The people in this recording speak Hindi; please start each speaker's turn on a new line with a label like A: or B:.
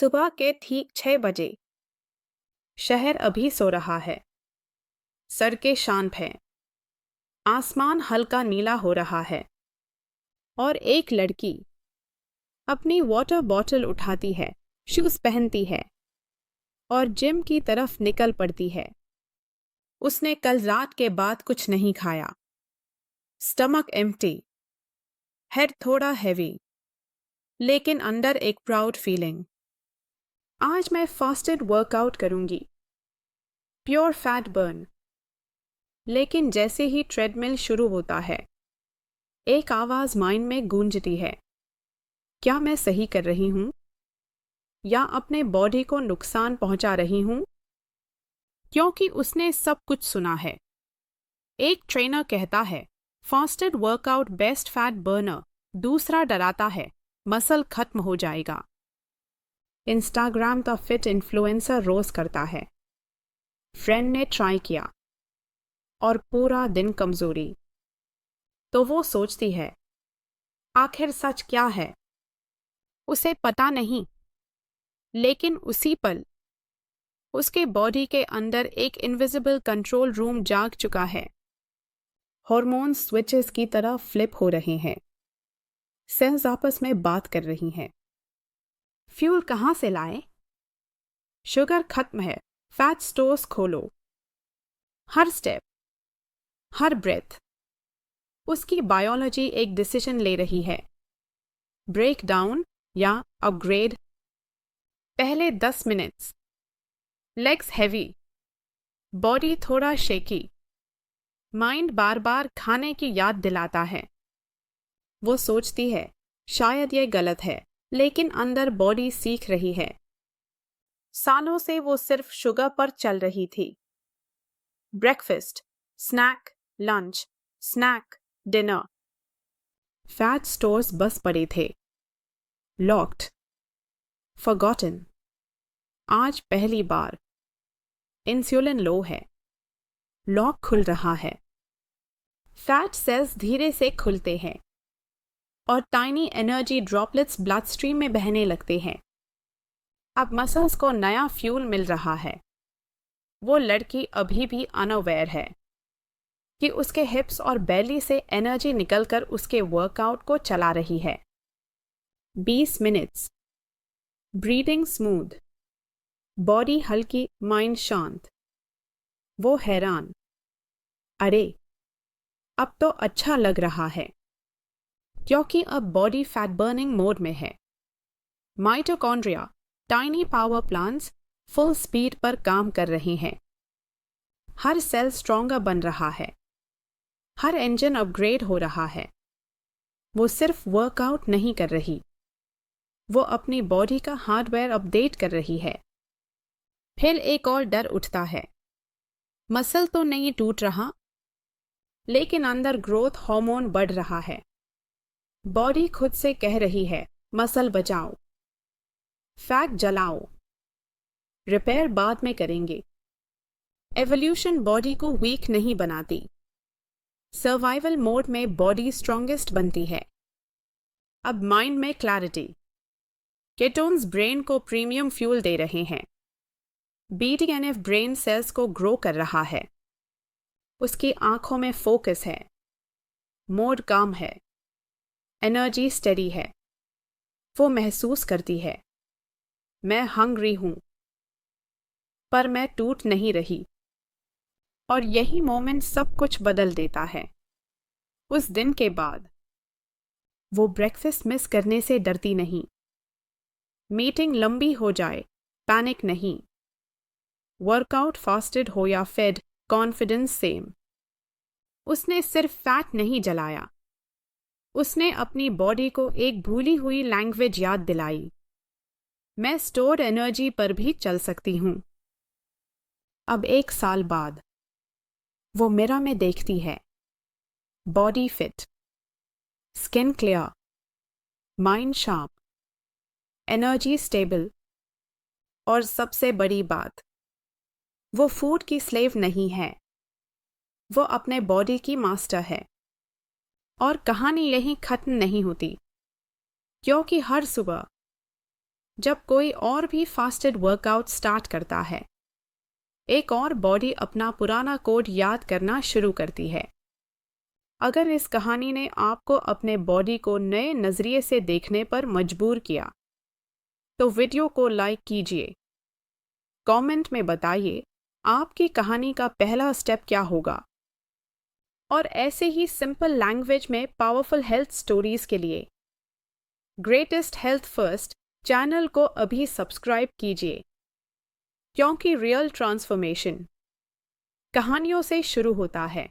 A: सुबह के ठीक 6 बजे। शहर अभी सो रहा है। सड़कें शांत हैं। आसमान हल्का नीला हो रहा है और एक लड़की अपनी वाटर बॉटल उठाती है, शूज पहनती है और जिम की तरफ निकल पड़ती है। उसने कल रात के बाद कुछ नहीं खाया। स्टमक एम्प्टी, हेड थोड़ा हैवी, लेकिन अंदर एक प्राउड फीलिंग। आज मैं फास्टेड वर्कआउट करूंगी, प्योर फैट बर्न। लेकिन जैसे ही ट्रेडमिल शुरू होता है, एक आवाज माइंड में गूंजती है। क्या मैं सही कर रही हूं या अपने बॉडी को नुकसान पहुंचा रही हूं? क्योंकि उसने सब कुछ सुना है। एक ट्रेनर कहता है fasted workout best fat burner, दूसरा डराता है मसल खत्म हो जाएगा। इंस्टाग्राम का फिट इन्फ्लुएंसर रोज करता है, फ्रेंड ने ट्राई किया और पूरा दिन कमजोरी। तो वो सोचती है, आखिर सच क्या है? उसे पता नहीं, लेकिन उसी पल उसके बॉडी के अंदर एक इनविजिबल कंट्रोल रूम जाग चुका है। हॉर्मोन्स स्विचेस की तरह फ्लिप हो रहे हैं। सेल्स आपस में बात कर रही हैं। फ्यूल कहाँ से लाएं? शुगर खत्म है, फैट स्टोर्स खोलो। हर स्टेप, हर ब्रेथ, उसकी बायोलॉजी एक डिसीजन ले रही है, ब्रेक डाउन या अपग्रेड। पहले 10 मिनट्स, लेग्स हैवी, बॉडी थोड़ा शेकी, माइंड बार बार खाने की याद दिलाता है। वो सोचती है शायद ये गलत है, लेकिन अंदर बॉडी सीख रही है। सालों से वो सिर्फ शुगर पर चल रही थी। Breakfast, snack, lunch, snack, dinner. Fat stores बस पड़े थे, लॉक्ड, फॉरगॉटन। आज पहली बार इंसुलिन लो है, लॉक खुल रहा है। फैट सेल्स धीरे से खुलते हैं और tiny energy droplets blood stream में बहने लगते हैं। अब मसल्स को नया फ्यूल मिल रहा है। वो लड़की अभी भी अनअवेयर है कि उसके हिप्स और बेली से एनर्जी निकलकर उसके वर्कआउट को चला रही है। 20 मिनट्स, ब्रीदिंग स्मूथ, बॉडी हल्की, माइंड शांत। वो हैरान, अरे अब तो अच्छा लग रहा है, क्योंकि अब बॉडी फैट बर्निंग मोड में है। Mitochondria, tiny power plants full speed पर काम कर रहे हैं। हर सेल स्ट्रॉन्गर बन रहा है, हर इंजन अपग्रेड हो रहा है। वो सिर्फ वर्कआउट नहीं कर रही, वो अपनी बॉडी का हार्डवेयर अपडेट कर रही है। फिर एक और डर उठता है। मसल तो नहीं टूट रहा, लेकिन अंदर ग्रोथ हार्मोन बढ़ रहा है। बॉडी खुद से कह रही है मसल बचाओ, फैट जलाओ, रिपेयर बाद में करेंगे। एवोल्यूशन बॉडी को वीक नहीं बनाती, सर्वाइवल मोड में बॉडी स्ट्रॉन्गेस्ट बनती है। अब माइंड में क्लैरिटी, केटोन्स ब्रेन को प्रीमियम फ्यूल दे रहे हैं। BDNF ब्रेन सेल्स को ग्रो कर रहा है। उसकी आंखों में फोकस है, मोड काम है, एनर्जी स्टेडी है। वो महसूस करती है, मैं हंग्री हूं, पर मैं टूट नहीं रही। और यही मोमेंट सब कुछ बदल देता है। उस दिन के बाद वो ब्रेकफास्ट मिस करने से डरती नहीं। मीटिंग लंबी हो जाए, पैनिक नहीं। वर्कआउट फास्टेड हो या फेड, कॉन्फिडेंस सेम। उसने सिर्फ फैट नहीं जलाया, उसने अपनी बॉडी को एक भूली हुई लैंग्वेज याद दिलाई। मैं स्टोर्ड एनर्जी पर भी चल सकती हूं। अब 1 साल बाद वो मिरर में देखती है, body fit, skin clear, mind sharp, energy stable. और सबसे बड़ी बात, वो फूड की स्लेव नहीं है, वो अपने बॉडी की मास्टर है। और कहानी यहीं खत्म नहीं होती, क्योंकि हर सुबह जब कोई और भी फास्टेड वर्कआउट स्टार्ट करता है, एक और बॉडी अपना पुराना कोड याद करना शुरू करती है। अगर इस कहानी ने आपको अपने बॉडी को नए नज़रिए से देखने पर मजबूर किया, तो वीडियो को लाइक कीजिए। कमेंट में बताइए आपकी कहानी का पहला स्टेप क्या होगा। और ऐसे ही सिंपल लैंग्वेज में पावरफुल हेल्थ स्टोरीज के लिए ग्रेटेस्ट हेल्थ फर्स्ट चैनल को अभी सब्सक्राइब कीजिए, क्योंकि रियल ट्रांसफॉर्मेशन कहानियों से शुरू होता है।